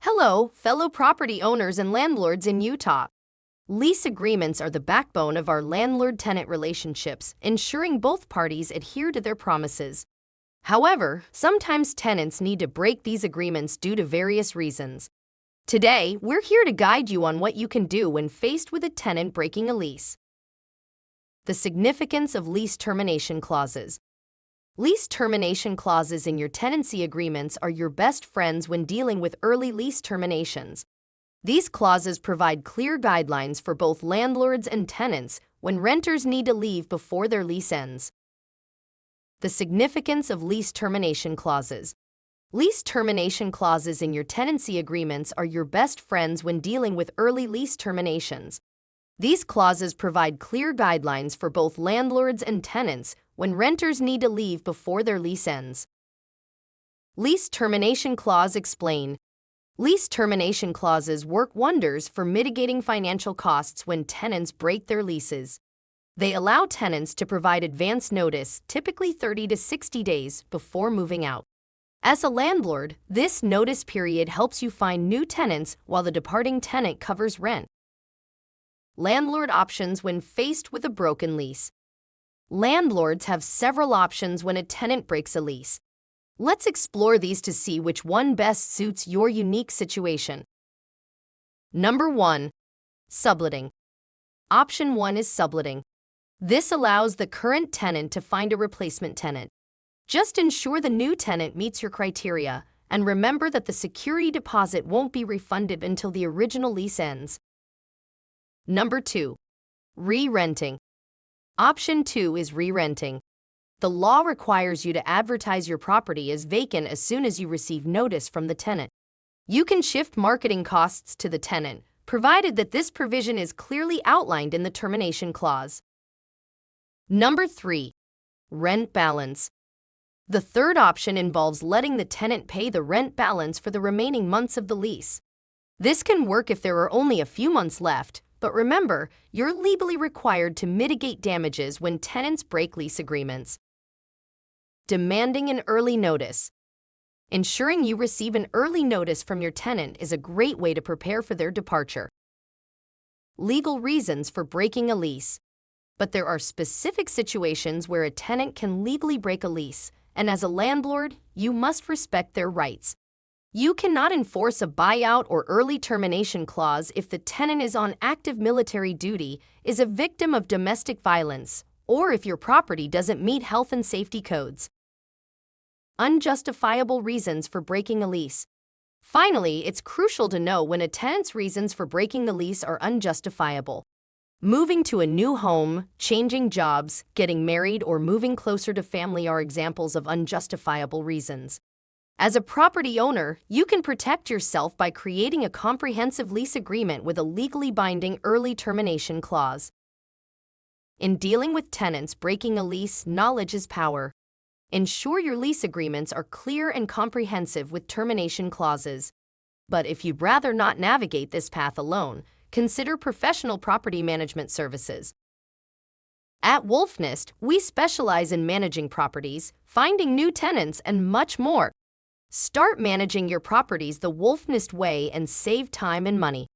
Hello, fellow property owners and landlords in Utah. Lease agreements are the backbone of our landlord-tenant relationships, ensuring both parties adhere to their promises. However, sometimes tenants need to break these agreements due to various reasons. Today, we're here to guide you on what you can do when faced with a tenant breaking a lease. The significance of lease termination clauses. Lease termination clauses in your tenancy agreements are your best friends when dealing with early lease terminations. These clauses provide clear guidelines for both landlords and tenants when renters need to leave before their lease ends. The significance of lease termination clauses. Lease termination clauses in your tenancy agreements are your best friends when dealing with early lease terminations. These clauses provide clear guidelines for both landlords and tenants when renters need to leave before their lease ends. Lease termination clause explain. Lease termination clauses work wonders for mitigating financial costs when tenants break their leases. They allow tenants to provide advance notice, typically 30 to 60 days, before moving out. As a landlord, this notice period helps you find new tenants while the departing tenant covers rent. Landlord options when faced with a broken lease. Landlords have several options when a tenant breaks a lease. Let's explore these to see which one best suits your unique situation. Number 1. Subletting. Option 1 is subletting. This allows the current tenant to find a replacement tenant. Just ensure the new tenant meets your criteria, and remember that the security deposit won't be refunded until the original lease ends. Number 2. Re-renting. Option 2 is re-renting. The law requires you to advertise your property as vacant as soon as you receive notice from the tenant. You can shift marketing costs to the tenant, provided that this provision is clearly outlined in the termination clause. Number 3. Rent balance. The third option involves letting the tenant pay the rent balance for the remaining months of the lease. This can work if there are only a few months left, but remember, you're legally required to mitigate damages when tenants break lease agreements. Demanding an early notice. Ensuring you receive an early notice from your tenant is a great way to prepare for their departure. Legal reasons for breaking a lease. But there are specific situations where a tenant can legally break a lease, and as a landlord, you must respect their rights. You cannot enforce a buyout or early termination clause if the tenant is on active military duty, is a victim of domestic violence, or if your property doesn't meet health and safety codes. Unjustifiable reasons for breaking a lease. Finally, it's crucial to know when a tenant's reasons for breaking the lease are unjustifiable. Moving to a new home, changing jobs, getting married, or moving closer to family are examples of unjustifiable reasons. As a property owner, you can protect yourself by creating a comprehensive lease agreement with a legally binding early termination clause. In dealing with tenants breaking a lease, knowledge is power. Ensure your lease agreements are clear and comprehensive with termination clauses. But if you'd rather not navigate this path alone, consider professional property management services. At Wolfnest, we specialize in managing properties, finding new tenants, and much more. Start managing your properties the Wolfnest way and save time and money.